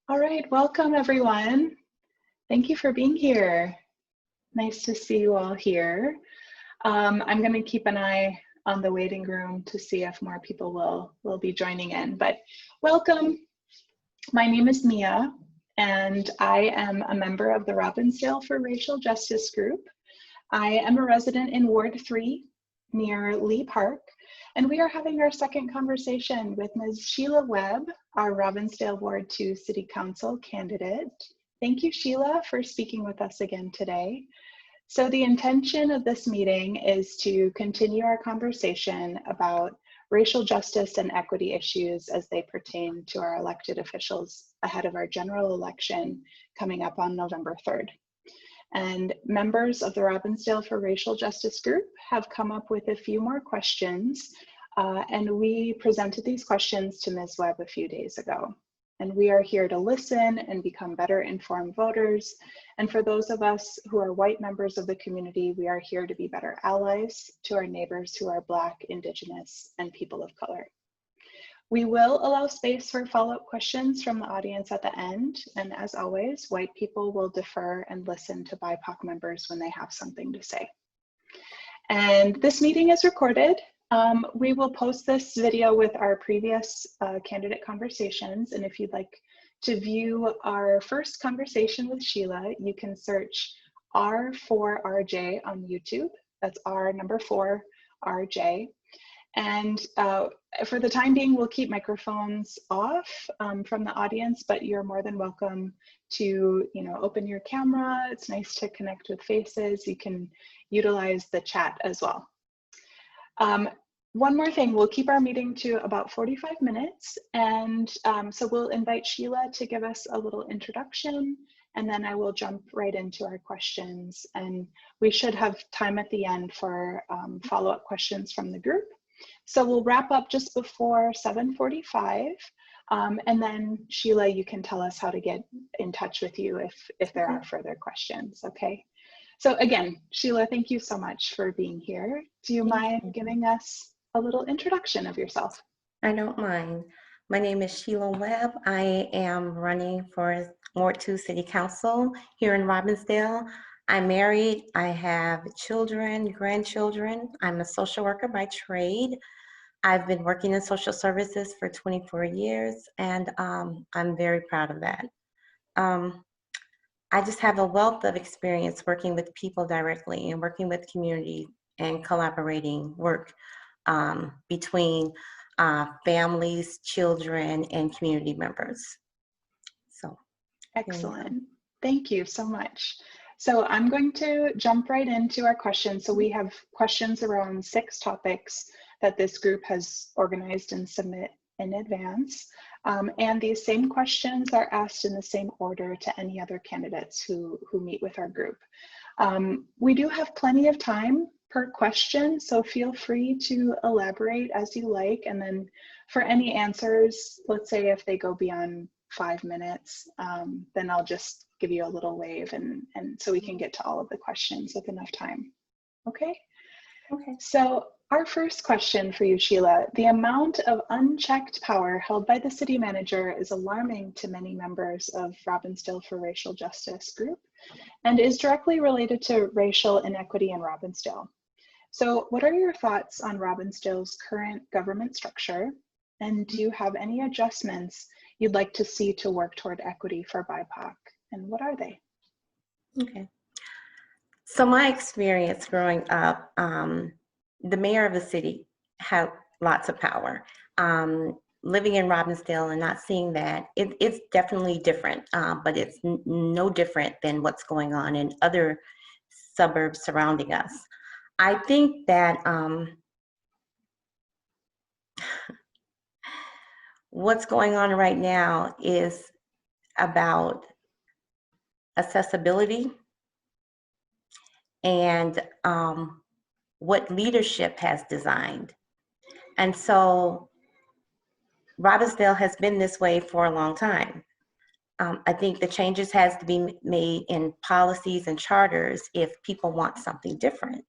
All right, welcome everyone. Thank you for being here. Nice to see you all here. I'm going to keep an eye on the waiting room to see if more people will be joining in, but welcome. My name is Mia, and I am a member of the Robbinsdale for Racial Justice group. I am a resident in Ward 3 near Lee Park, and we are having our second conversation with Ms. Sheila Webb, our Robbinsdale Ward 2 City Council candidate. Thank you, Sheila, for speaking with us again today. So the intention of this meeting is to continue our conversation about racial justice and equity issues as they pertain to our elected officials ahead of our general election coming up on November 3rd. And members of the Robbinsdale for Racial Justice group have come up with a few more questions, and we presented these questions to Ms. Webb a few days ago. And we are here to listen and become better informed voters. And for those of us who are white members of the community, we are here to be better allies to our neighbors who are Black, Indigenous, and people of color. We will allow space for follow-up questions from the audience at the end. And as always, white people will defer and listen to BIPOC members when they have something to say. And this meeting is recorded. We will post this video with our previous candidate conversations. And if you'd like to view our first conversation with Sheila, you can search R4RJ on YouTube. That's R4RJ. And for the time being, we'll keep microphones off from the audience, but you're more than welcome to, open your camera. It's nice to connect with faces. You can utilize the chat as well. One more thing, we'll keep our meeting to about 45 minutes. And so we'll invite Sheila to give us a little introduction, and then I will jump right into our questions. And we should have time at the end for follow-up questions from the group. So we'll wrap up just before 7:45, and then Sheila, you can tell us how to get in touch with you if there are further questions, okay? So again, Sheila, thank you so much for being here. Do you mind giving us a little introduction of yourself? I don't mind. My name is Sheila Webb. I am running for Ward 2 City Council here in Robbinsdale. I'm married, I have children, grandchildren. I'm a social worker by trade. I've been working in social services for 24 years, and I'm very proud of that. I just have a wealth of experience working with people directly and working with community and collaborating work between families, children, and community members. So, excellent. Thank you so much. So I'm going to jump right into our questions. So we have questions around 6 topics that this group has organized and submit in advance. And these same questions are asked in the same order to any other candidates who meet with our group. We do have plenty of time per question, so feel free to elaborate as you like. And then for any answers, let's say if they go beyond 5 minutes, then I'll just give you a little wave and so we can get to all of the questions with enough time. Okay? Okay. So our first question for you, Sheila, the amount of unchecked power held by the city manager is alarming to many members of Robbinsdale for Racial Justice group and is directly related to racial inequity in Robbinsdale. So what are your thoughts on Robbinsdale's current government structure? And do you have any adjustments you'd like to see to work toward equity for BIPOC? And what are they? Okay. So my experience growing up, the mayor of the city had lots of power. Living in Robbinsdale and not seeing that, it's definitely different, but it's no different than what's going on in other suburbs surrounding us. I think that what's going on right now is about accessibility and what leadership has designed. And so Robbinsdale has been this way for a long time. I think the changes has to be made in policies and charters if people want something different.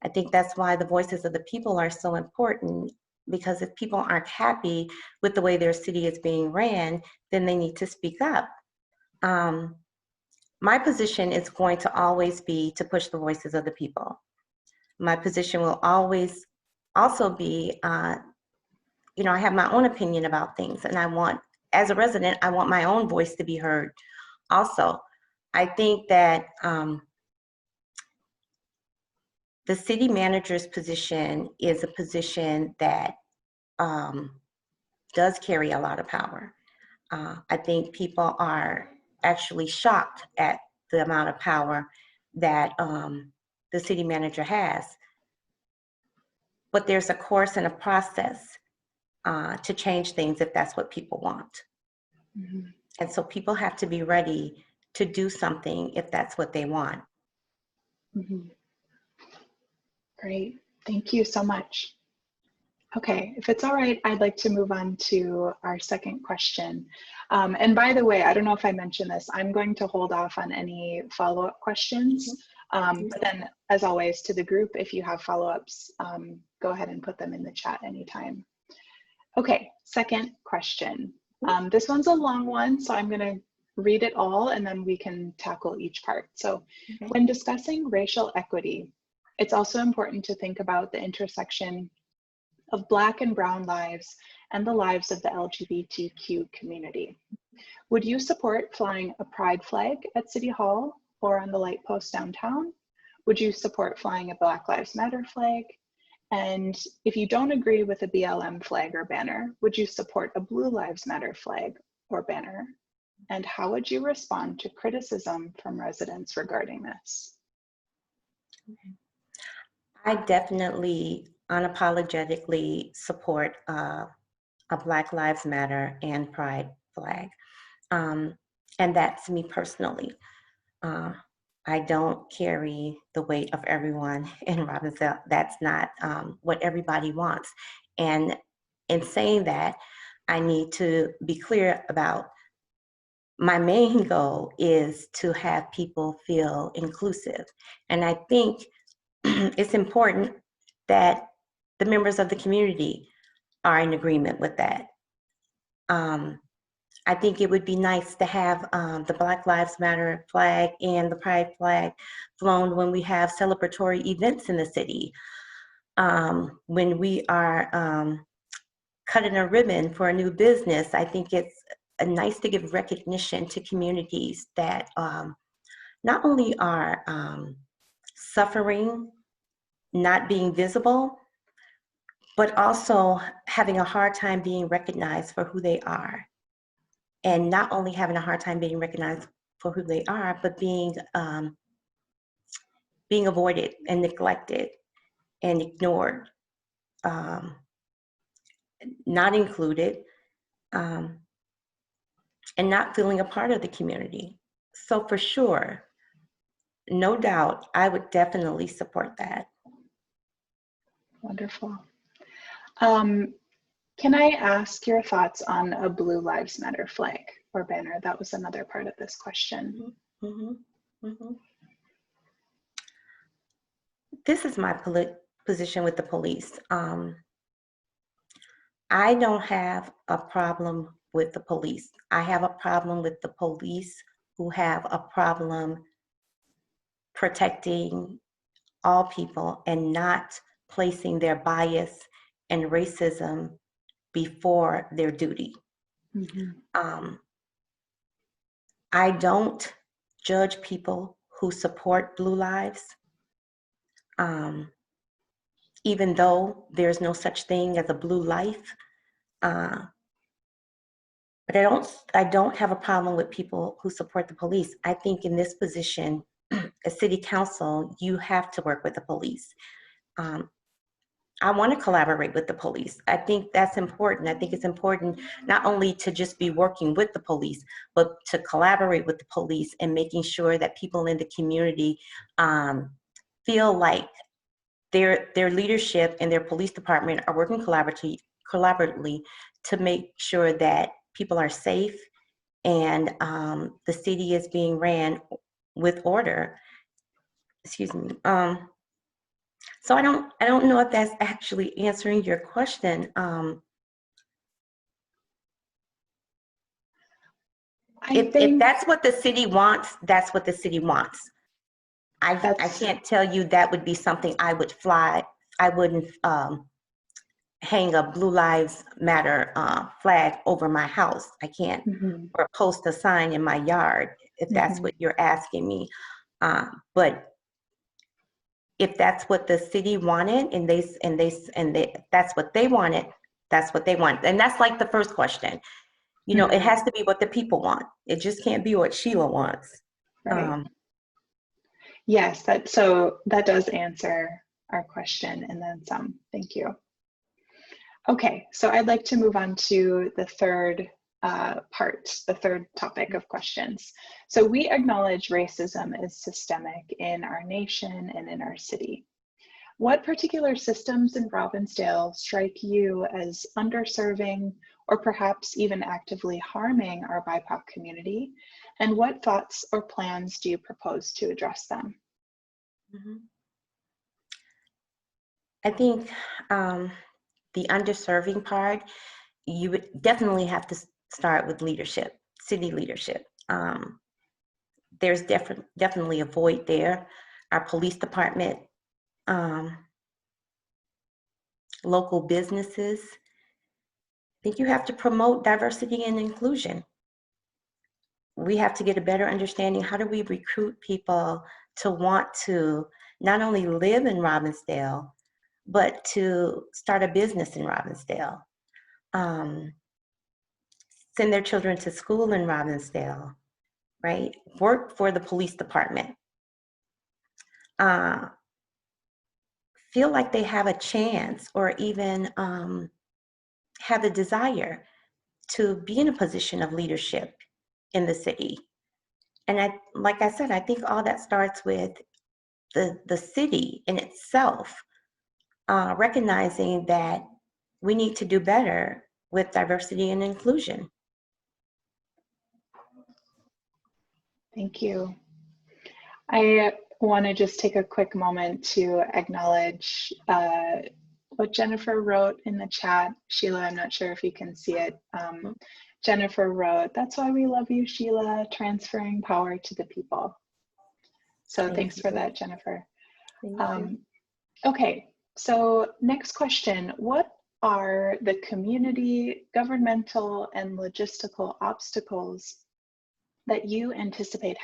I think that's why the voices of the people are so important, because if people aren't happy with the way their city is being ran, then they need to speak up. My position is going to always be to push the voices of the people. My position will always also be, you know, I have my own opinion about things, and I want, as a resident, I want my own voice to be heard also. I think that the city manager's position is a position that does carry a lot of power. I think people are actually shocked at the amount of power that the city manager has. But there's a course and a process to change things if that's what people want. Mm-hmm. And so people have to be ready to do something if that's what they want. Mm-hmm. Great, thank you so much. Okay, if it's all right, I'd like to move on to our second question. And by the way, I don't know if I mentioned this, I'm going to hold off on any follow-up questions. But then, as always, to the group, if you have follow-ups, go ahead and put them in the chat anytime. Okay, second question. This one's a long one, so I'm going to read it all and then we can tackle each part. So, when discussing racial equity, it's also important to think about the intersection of Black and Brown lives and the lives of the LGBTQ community. Would you support flying a pride flag at City Hall or on the light post downtown? Would you support flying a Black Lives Matter flag? And if you don't agree with a BLM flag or banner, would you support a Blue Lives Matter flag or banner? And how would you respond to criticism from residents regarding this? I definitely unapologetically support a Black Lives Matter and Pride flag. And that's me personally. I don't carry the weight of everyone in Robbinsdale. That's not what everybody wants. And in saying that, I need to be clear about my main goal is to have people feel inclusive. And I think it's important that the members of the community are in agreement with that. I think it would be nice to have the Black Lives Matter flag and the Pride flag flown when we have celebratory events in the city. When we are cutting a ribbon for a new business, I think it's nice to give recognition to communities that not only are suffering, not being visible, but also having a hard time being recognized for who they are. And not only having a hard time being recognized for who they are, but being avoided and neglected and ignored, not included, and not feeling a part of the community. So for sure, no doubt, I would definitely support that. Wonderful. Can I ask your thoughts on a Blue Lives Matter flag or banner? That was another part of this question. This is my position with the police. I don't have a problem with the police. I have a problem with the police who have a problem protecting all people and not placing their bias and racism before their duty. I don't judge people who support Blue Lives, even though there's no such thing as a blue life. But I don't have a problem with people who support the police. I think in this position, as city council, you have to work with the police. I want to collaborate with the police. I think that's important. I think it's important not only to just be working with the police, but to collaborate with the police and making sure that people in the community feel like their leadership and their police department are working collaboratively to make sure that people are safe and the city is being ran with order. Excuse me. So I don't know if that's actually answering your question. If that's what the city wants, that's what the city wants. I can't tell you that would be something I would fly. I wouldn't hang a Blue Lives Matter flag over my house. I can't, or post a sign in my yard if that's what you're asking me. But if that's what the city wanted, and that's what they wanted, that's what they want. And that's like the first question. You know, it has to be what the people want. It just can't be what Sheila wants. Right. Yes, that does answer our question and then some. Thank you. Okay, so I'd like to move on to the third the third topic of questions. So we acknowledge racism is systemic in our nation and in our city. What particular systems in Robbinsdale strike you as underserving or perhaps even actively harming our BIPOC community? And what thoughts or plans do you propose to address them? I think the underserving part, you would definitely have to start with leadership, city leadership. There's definitely a void there. Our police department, local businesses. I think you have to promote diversity and inclusion. We have to get a better understanding. How do we recruit people to want to not only live in Robbinsdale, but to start a business in Robbinsdale, send their children to school in Robbinsdale, right? Work for the police department. Feel like they have a chance or even have a desire to be in a position of leadership in the city. And like I said, I think all that starts with the city in itself, recognizing that we need to do better with diversity and inclusion. Thank you. I want to just take a quick moment to acknowledge what Jennifer wrote in the chat. Sheila, I'm not sure if you can see it. Jennifer wrote, "That's why we love you, Sheila, transferring power to the people." So thanks for that, Jennifer. Okay, so next question. What are the community, governmental, and logistical obstacles that you anticipate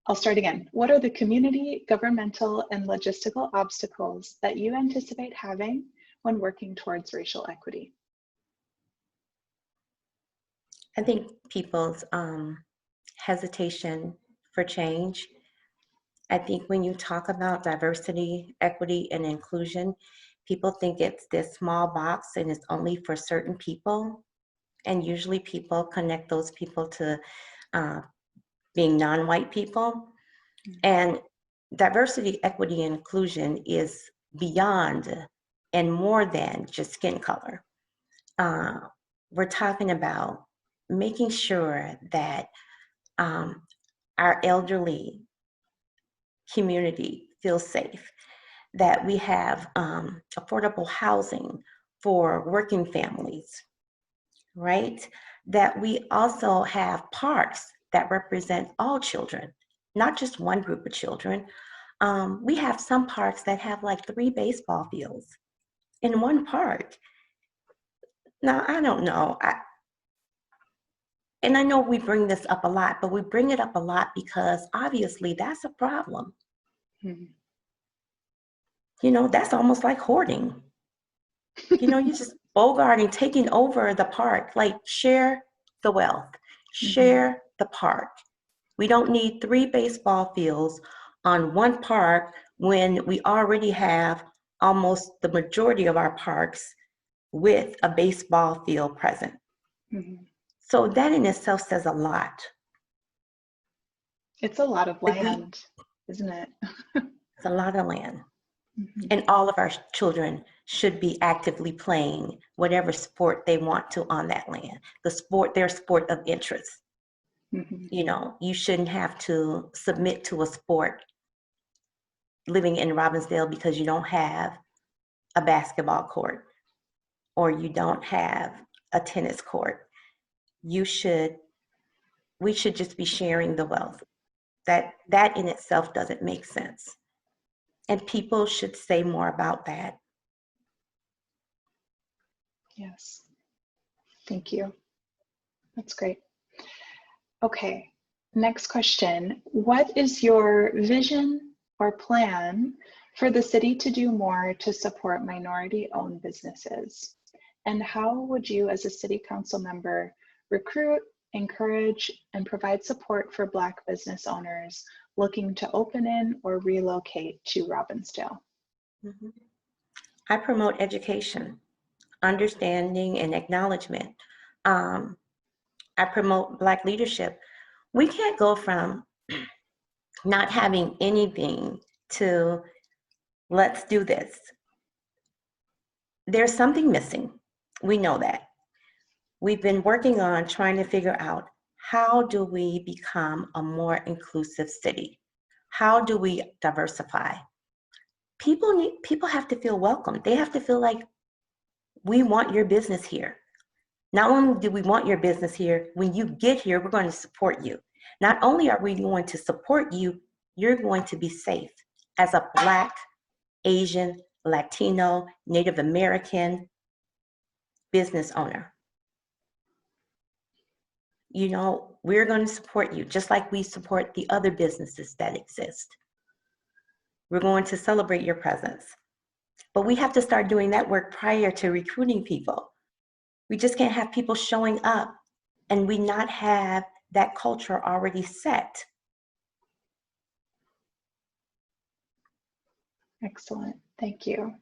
I'll start again. What are the community, governmental, and logistical obstacles that you anticipate having when working towards racial equity? I think people's hesitation for change. I think when you talk about diversity, equity, and inclusion, people think it's this small box and it's only for certain people. And usually people connect those people to being non-white people. And diversity, equity, and inclusion is beyond and more than just skin color. We're talking about making sure that our elderly community feels safe, that we have affordable housing for working families, right? That we also have parks that represent all children, not just one group of children. We have some parks that have like 3 baseball fields in one park. Now, I don't know. And I know we bring this up a lot, but we bring it up a lot because obviously that's a problem. You know, that's almost like hoarding. You know, you're just bogarting, taking over the park, like share the wealth, share the park. We don't need 3 baseball fields on one park when we already have almost the majority of our parks with a baseball field present. So that in itself says a lot. It's a lot of land, isn't it? It's a lot of land. And all of our children should be actively playing whatever sport they want to on that land, their sport of interest. You know, you shouldn't have to submit to a sport living in Robbinsdale because you don't have a basketball court or you don't have a tennis court. we should just be sharing the wealth. That in itself doesn't make sense. And people should say more about that. Yes. Thank you. That's great. Okay, next question. What is your vision or plan for the city to do more to support minority-owned businesses? And how would you, as a city council member, recruit, encourage, and provide support for Black business owners looking to open in or relocate to Robbinsdale? Mm-hmm. I promote education, understanding, and acknowledgement. I promote Black leadership. We can't go from not having anything to let's do this. There's something missing. We know that. We've been working on trying to figure out, how do we become a more inclusive city? How do we diversify? People have to feel welcome. They have to feel like, we want your business here. Not only do we want your business here, when you get here, we're going to support you. Not only are we going to support you, you're going to be safe as a Black, Asian, Latino, Native American business owner. You know, we're going to support you just like we support the other businesses that exist. We're going to celebrate your presence. But we have to start doing that work prior to recruiting people. We just can't have people showing up and we not have that culture already set. Excellent, thank you.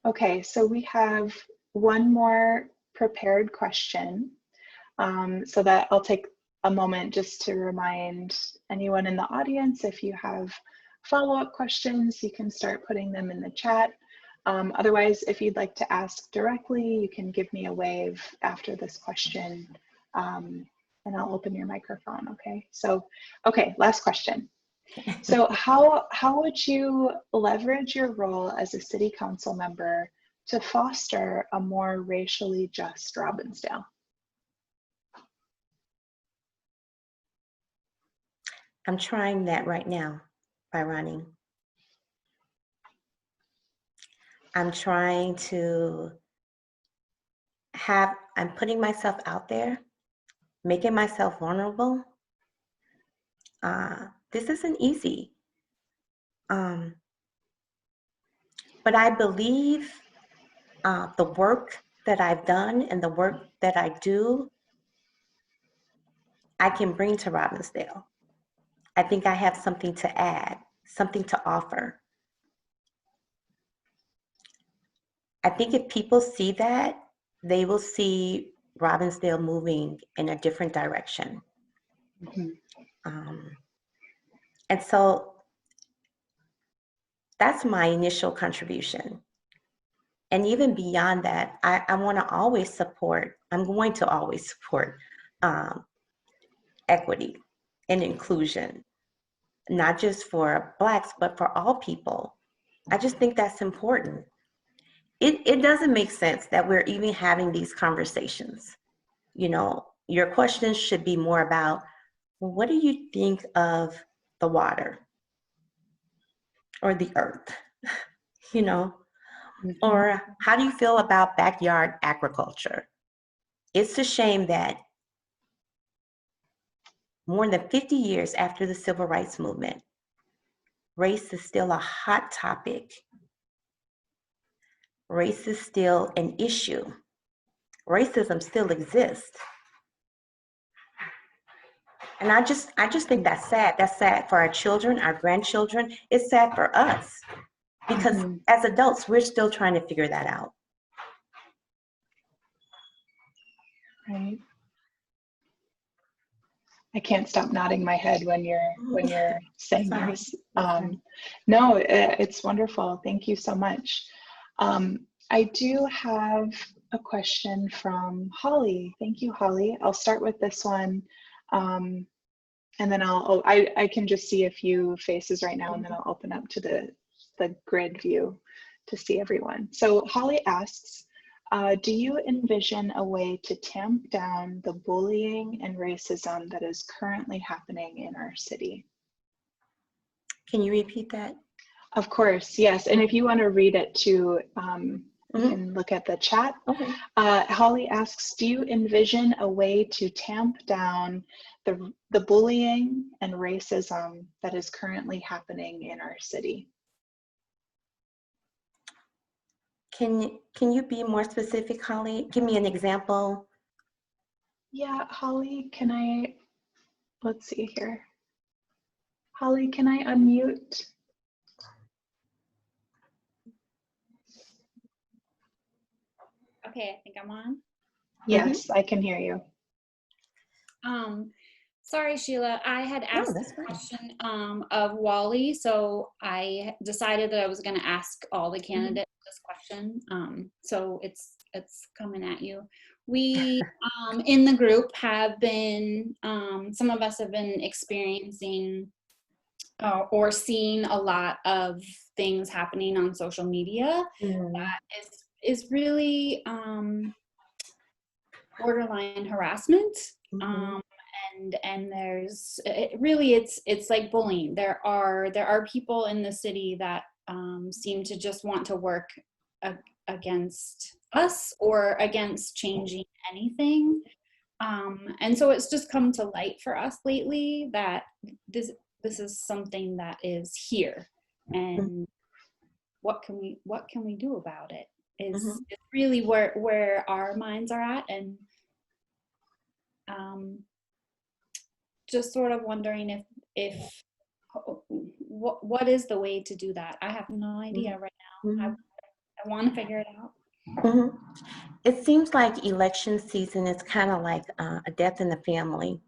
Okay, so we have one more prepared question. So that I'll take a moment just to remind anyone in the audience, if you have follow-up questions, you can start putting them in the chat. Otherwise, if you'd like to ask directly, you can give me a wave after this question, and I'll open your microphone, okay? So, okay, last question. So how would you leverage your role as a city council member to foster a more racially just Robbinsdale? I'm trying that right now by running. I'm trying to I'm putting myself out there, making myself vulnerable. This isn't easy. But I believe the work that I've done and the work that I do, I can bring to Robbinsdale. I think I have something to add, something to offer. I think if people see that, they will see Robbinsdale moving in a different direction. Mm-hmm. And so that's my initial contribution. And even beyond that, I want to always support, I'm going to always support equity and inclusion, not just for Blacks, but for all people. I just think that's important. It doesn't make sense that we're even having these conversations. You know, your questions should be more about, well, what do you think of the water or the earth? You know, mm-hmm. Or how do you feel about backyard agriculture? It's a shame that more than 50 years after the Civil Rights Movement, race is still a hot topic. Race is still an issue. Racism still exists. And I just think that's sad. That's sad for our children, our grandchildren. It's sad for us because mm-hmm. as adults, we're still trying to figure that out. Right. I can't stop nodding my head when you're saying this. No, it's wonderful. Thank you so much. I do have a question from Holly. Thank you, Holly. I'll start with this one, and then I can just see a few faces right now, and then I'll open up to the grid view to see everyone. So Holly asks, Do you envision a way to tamp down the bullying and racism that is currently happening in our city? Can you repeat that? Of course, yes. And if you want to read it too, you Mhm. can look at the chat. Okay. Holly asks, do you envision a way to tamp down the bullying and racism that is currently happening in our city? Can you be more specific, Holly? Give me an example. Yeah, Holly, let's see here. Holly, can I unmute? Okay, I think I'm on. Yes, I can hear you. Sorry, Sheila, I had asked that's the fine. question of Wally, so I decided that I was going to ask all the candidates this question. So it's coming at you. We in the group have been, some of us have been experiencing or seeing a lot of things happening on social media that is really borderline harassment. And there's it's like bullying. There are people in the city that seem to just want to work against us or against changing anything. And so it's just come to light for us lately that this is something that is here, and what can we do about it is really where our minds are at, and just sort of wondering if what is the way to do that. I have no idea right now. I want to figure it out. It seems like election season is kind of like a death in the family.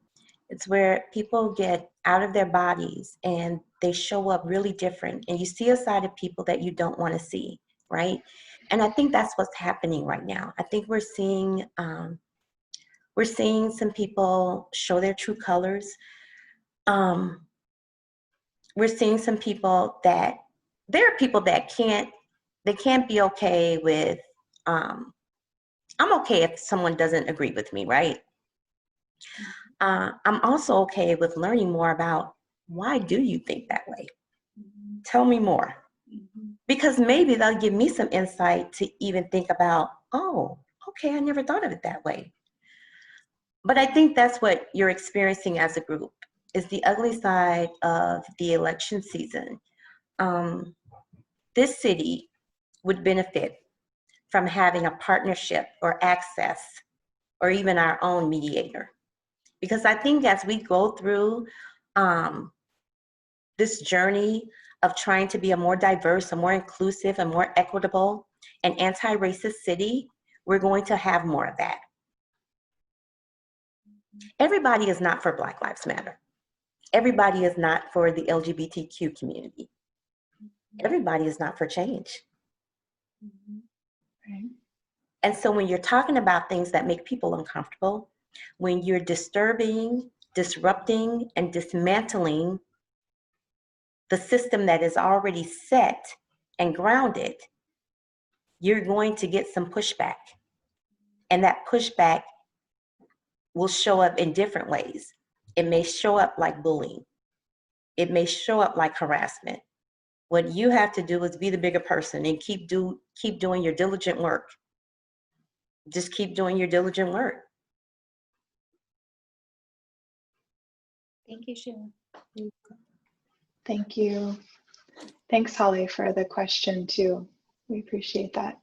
It's where people get out of their bodies and they show up really different, and you see a side of people that you don't want to see, right? And I think that's what's happening right now. I think we're seeing some people show their true colors. We're seeing some people that there are people that can't be okay with. I'm okay if someone doesn't agree with me, right? I'm also okay with learning more about why do you think that way? Tell me more. Because maybe they'll give me some insight to even think about, oh, okay, I never thought of it that way. But I think that's what you're experiencing as a group, is the ugly side of the election season. This city would benefit from having a partnership or access or even our own mediator. Because I think as we go through this journey of trying to be a more diverse, a more inclusive, a more equitable and anti-racist city, we're going to have more of that. Everybody is not for Black Lives Matter. Everybody is not for the LGBTQ community. Everybody is not for change. Right. And so when you're talking about things that make people uncomfortable, when you're disturbing, disrupting, and dismantling the system that is already set and grounded, you're going to get some pushback. And that pushback will show up in different ways. It may show up like bullying. It may show up like harassment. What you have to do is be the bigger person and keep doing your diligent work. Just keep doing your diligent work. Thank you, Sheila. Thank you. Thanks, Holly, for the question too. We appreciate that.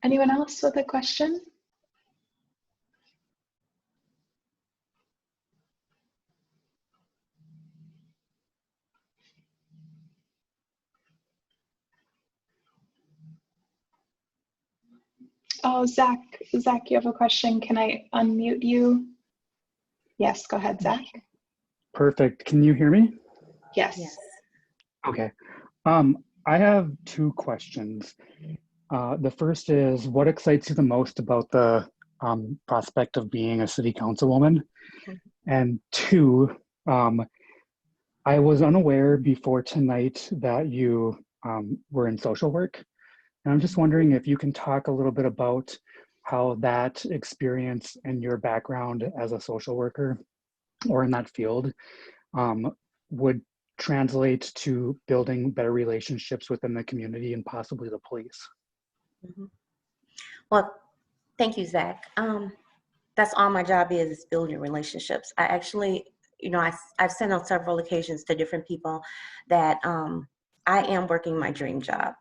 Anyone else with a question? Oh, Zach, you have a question. Can I unmute you? Yes, go ahead, Zach. Perfect. Can you hear me? Yes. Okay. I have two questions. The first is, what excites you the most about the prospect of being a city councilwoman? And two, I was unaware before tonight that you were in social work. And I'm just wondering if you can talk a little bit about how that experience and your background as a social worker or in that field would translate to building better relationships within the community and possibly the police. Mhm. Well, thank you, Zach. That's all my job is building relationships. I actually, I've said on several occasions to different people that I am working my dream job.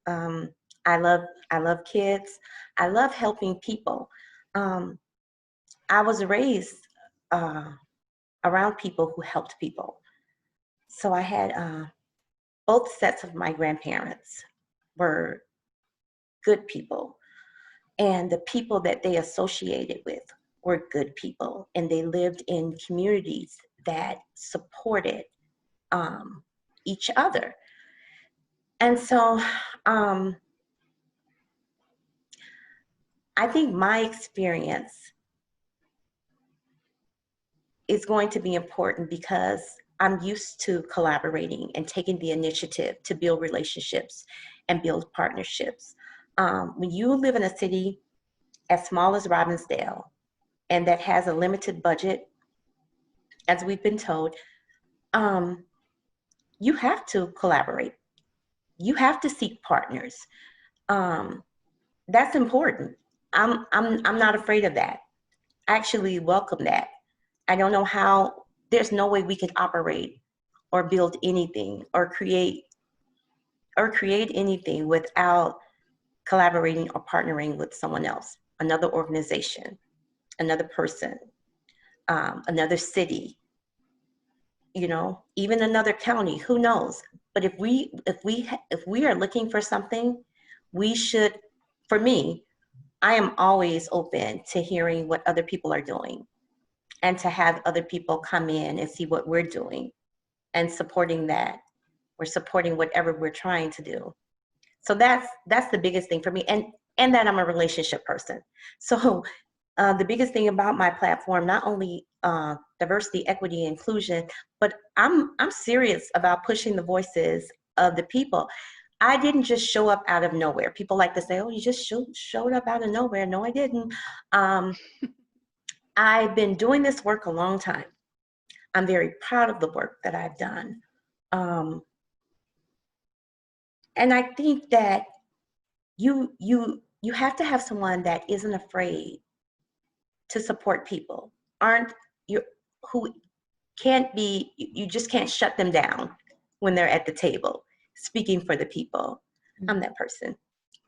I love kids. I love helping people. I was raised around people who helped people. So I had both sets of my grandparents were good people, and the people that they associated with were good people, and they lived in communities that supported each other. And so I think my experience is going to be important because I'm used to collaborating and taking the initiative to build relationships and build partnerships. When you live in a city as small as Robbinsdale and that has a limited budget, as we've been told, you have to collaborate. You have to seek partners. That's important. I'm not afraid of that. I actually welcome that. I don't know how, there's no way we can operate or build anything or create anything without collaborating or partnering with someone else, another organization, another person, another city, even another county, who knows? But if we are looking for something, we should, for me, I am always open to hearing what other people are doing and to have other people come in and see what we're doing and supporting that. We're supporting whatever we're trying to do. So that's the biggest thing for me. And that I'm a relationship person. So the biggest thing about my platform, not only diversity, equity, inclusion, but I'm serious about pushing the voices of the people. I didn't just show up out of nowhere. People like to say, oh, you just showed up out of nowhere. No, I didn't. I've been doing this work a long time. I'm very proud of the work that I've done. And I think that you have to have someone that isn't afraid to support people, who can't be, you just can't shut them down when they're at the table speaking for the people. I'm that person.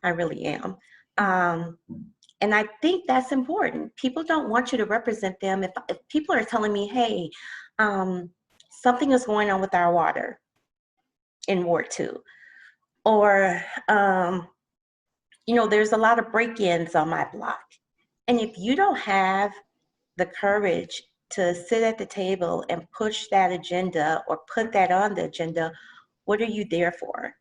I really am. And I think that's important. People don't want you to represent them. If people are telling me, hey, something is going on with our water in Ward 2, or, there's a lot of break-ins on my block. And if you don't have the courage to sit at the table and push that agenda or put that on the agenda, what are you there for?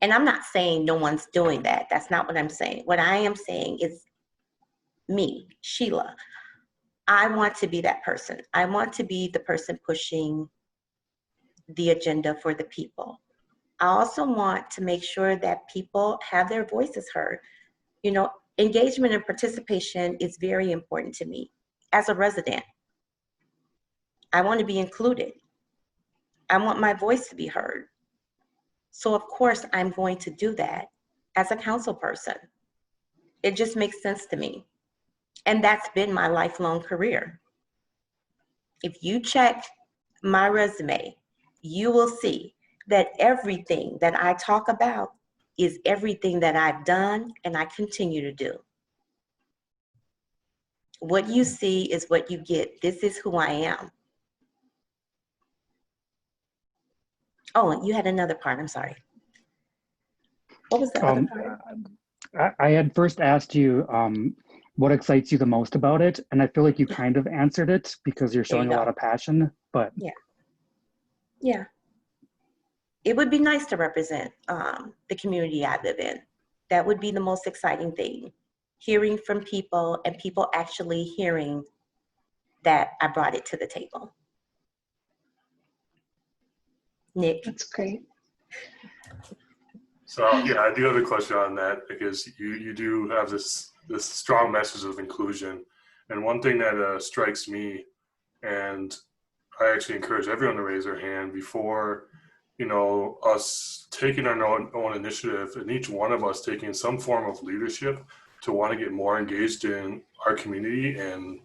And I'm not saying no one's doing that. That's not what I'm saying. What I am saying is me, Sheila. I want to be that person. I want to be the person pushing the agenda for the people. I also want to make sure that people have their voices heard. Engagement and participation is very important to me. As a resident, I want to be included. I want my voice to be heard. So of course, I'm going to do that as a council person. It just makes sense to me. And that's been my lifelong career. If you check my resume, you will see that everything that I talk about is everything that I've done and I continue to do. What you see is what you get. This is who I am. Oh, you had another part, I'm sorry. What was the other part? I had first asked you what excites you the most about it, and I feel like you kind of answered it because you're showing a lot of passion, but. Yeah. It would be nice to represent the community I live in. That would be the most exciting thing. Hearing from people and people actually hearing that I brought it to the table. Nick. That's great. So yeah, I do have a question on that because you do have this strong message of inclusion, and one thing that strikes me, and I actually encourage everyone to raise their hand before, us taking our own initiative, and each one of us taking some form of leadership to want to get more engaged in our community and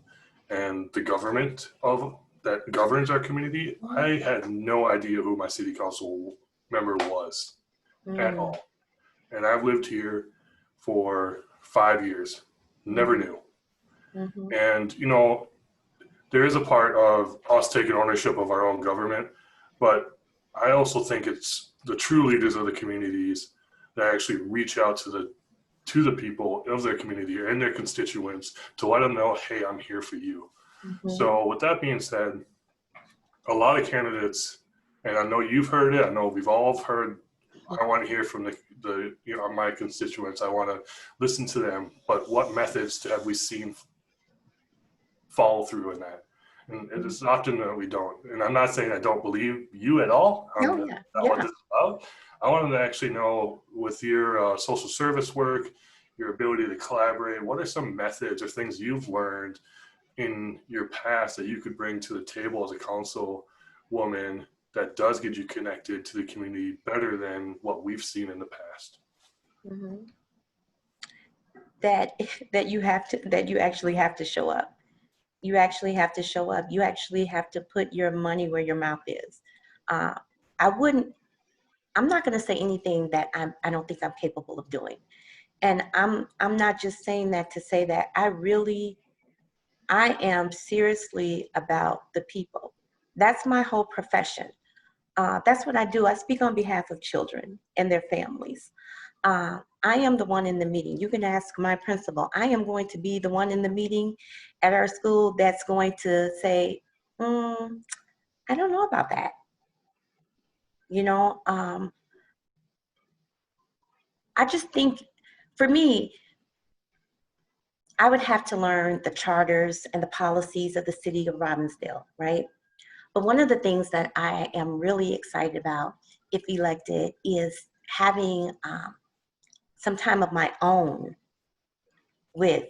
the government of that governs our community. I had no idea who my city council member was at all. And I've lived here for 5 years, never knew. And, there is a part of us taking ownership of our own government, but I also think it's the true leaders of the communities that actually reach out to the people of their community and their constituents to let them know, hey, I'm here for you. So with that being said, a lot of candidates, and I know you've heard it, I know we've all heard, I want to hear from the my constituents, I want to listen to them, but what methods have we seen follow through in that? And it's often that we don't. And I'm not saying I don't believe you at all. What this is about. I wanted to actually know, with your social service work, your ability to collaborate, what are some methods or things you've learned in your past that you could bring to the table as a councilwoman that does get you connected to the community better than what we've seen in the past? That you actually have to show up. You actually have to show up. You actually have to put your money where your mouth is. I'm not going to say anything that I don't think I'm capable of doing. And I'm not just saying that to say that. I am seriously about the people. That's my whole profession. That's what I do. I speak on behalf of children and their families. I am the one in the meeting. You can ask my principal. I am going to be the one in the meeting at our school that's going to say, I don't know about that. I just think, for me, I would have to learn the charters and the policies of the city of Robbinsdale, right? But one of the things that I am really excited about, if elected, is having some time of my own with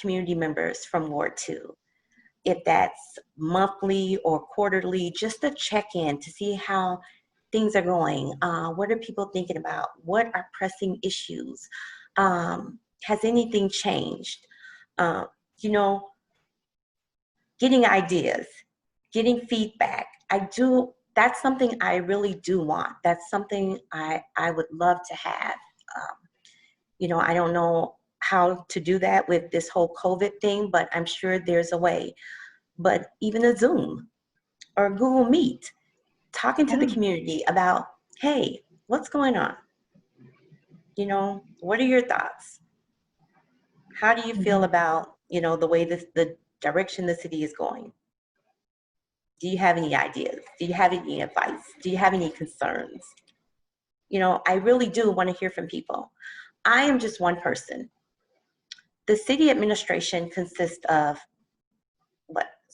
community members from Ward 2. If that's monthly or quarterly, just to check in to see how things are going. What are people thinking about? What are pressing issues? Has anything changed? Getting ideas, getting feedback. That's something I really do want. That's something I would love to have. I don't know how to do that with this whole COVID thing, but I'm sure there's a way. But even a Zoom or Google Meet, talking to the community about, hey, what's going on? What are your thoughts? How do you feel about, the way the direction the city is going? Do you have any ideas? Do you have any advice? Do you have any concerns? I really do want to hear from people. I am just one person. The city administration consists of,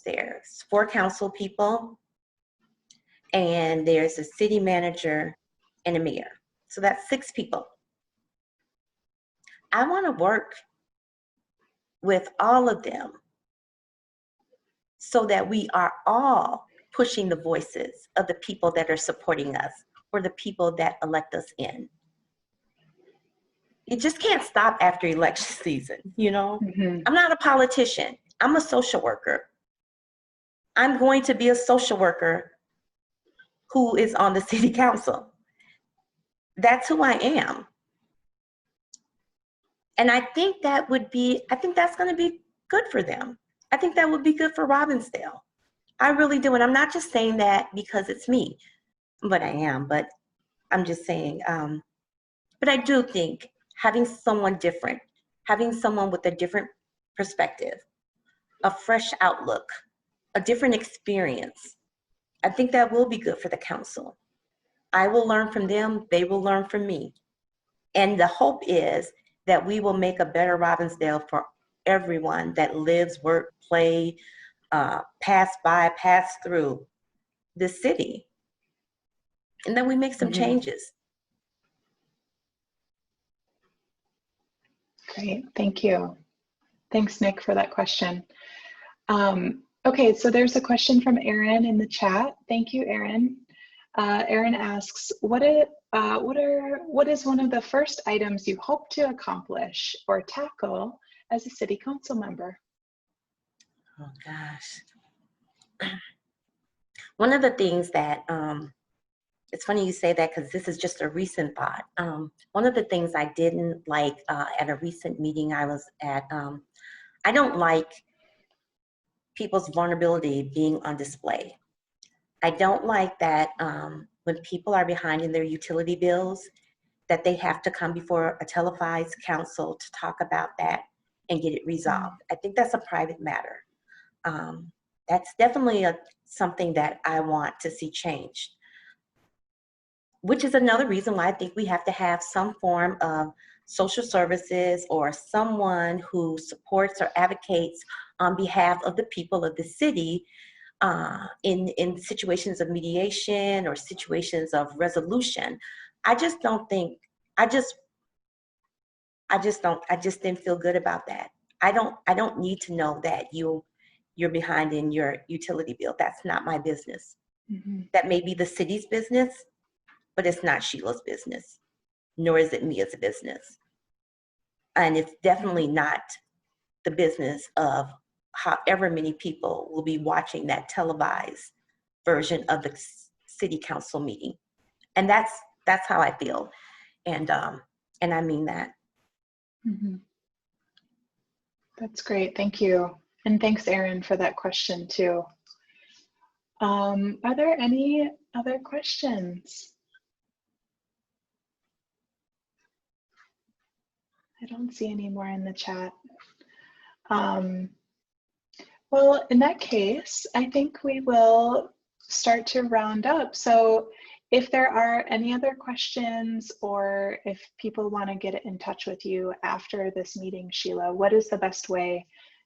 there's 4 council people, and there's a city manager and a mayor. So that's 6 people. I want to work with all of them so that we are all pushing the voices of the people that are supporting us or the people that elect us in. You just can't stop after election season, I'm not a politician. I'm a social worker. I'm going to be a social worker who is on the city council. That's who I am. And I think that's going to be good for them. I think that would be good for Robbinsdale. I really do. And I'm not just saying that because it's me, but I am, but I'm just saying, but I do think having someone different, having someone with a different perspective, a fresh outlook, a different experience, I think that will be good for the council. I will learn from them, they will learn from me. And the hope is that we will make a better Robbinsdale for everyone that lives, work, play, pass through this city. And then we make some changes. Great, thank you. Thanks, Nick, for that question. Okay, so there's a question from Erin in the chat. Thank you, Erin. Erin asks, what is one of the first items you hope to accomplish or tackle as a city council member? Oh gosh. One of the things that, it's funny you say that because this is just a recent thought. One of the things I didn't like at a recent meeting I was at, I don't like people's vulnerability being on display. I don't like that when people are behind in their utility bills, that they have to come before a televised council to talk about that and get it resolved. I think that's a private matter. That's definitely something that I want to see changed, which is another reason why I think we have to have some form of social services or someone who supports or advocates on behalf of the people of the city in situations of mediation or situations of resolution. I just didn't feel good about that. I don't need to know that you're behind in your utility bill. That's not my business. Mm-hmm. That may be the city's business, but it's not Sheila's business, nor is it me as a business. And it's definitely not the business of however many people will be watching that televised version of the city council meeting. And that's how I feel. And I mean that. Mm-hmm. That's great, thank you. And thanks, Erin, for that question too. Are there any other questions? I don't see any more in the chat. Well, in that case, I think we will start to round up. So if there are any other questions or if people want to get in touch with you after this meeting, Sheila, what is the best way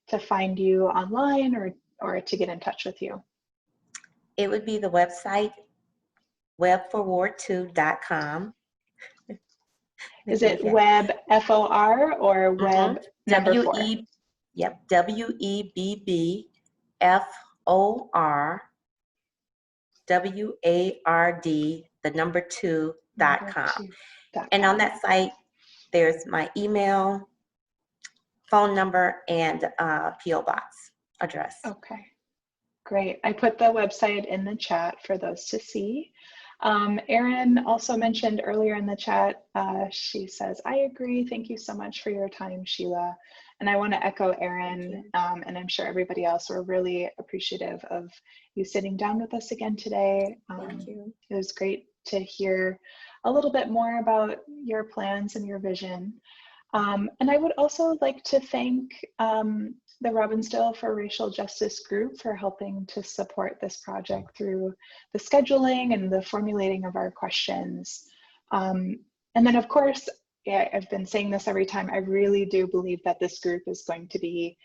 to find you online or to get in touch with you? It would be the website, webforward2.com. Is it Webb, F-O-R, or Webb number 4? Yep, WEBBFORWARD, the number 2.com. And on that site, there's my email, phone number, and P.O. box address. Okay, great. I put the website in the chat for those to see. Erin also mentioned earlier in the chat, she says, I agree. Thank you so much for your time, Sheila. And I want to echo Erin, and I'm sure everybody else, we're really appreciative of you sitting down with us again today. Thank you. It was great to hear a little bit more about your plans and your vision. And I would also like to thank the Robbinsdale for Racial Justice group for helping to support this project through the scheduling and the formulating of our questions. And then of course, yeah, I've been saying this every time, I really do believe that this group is going to be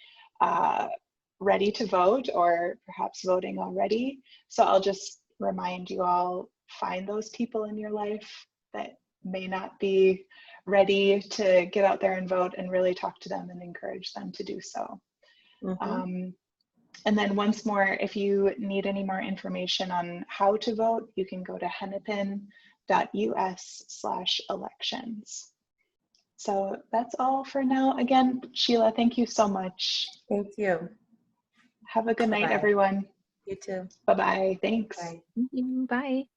ready to vote or perhaps voting already. So I'll just remind you all, find those people in your life that may not be ready to get out there and vote, and really talk to them and encourage them to do so. And then once more, if you need any more information on how to vote, you can go to hennepin.us/elections. So that's all for now. Again, Sheila, thank you so much. Thank you. Have a good night, everyone. You too. Bye-bye. Thanks. Bye. Bye.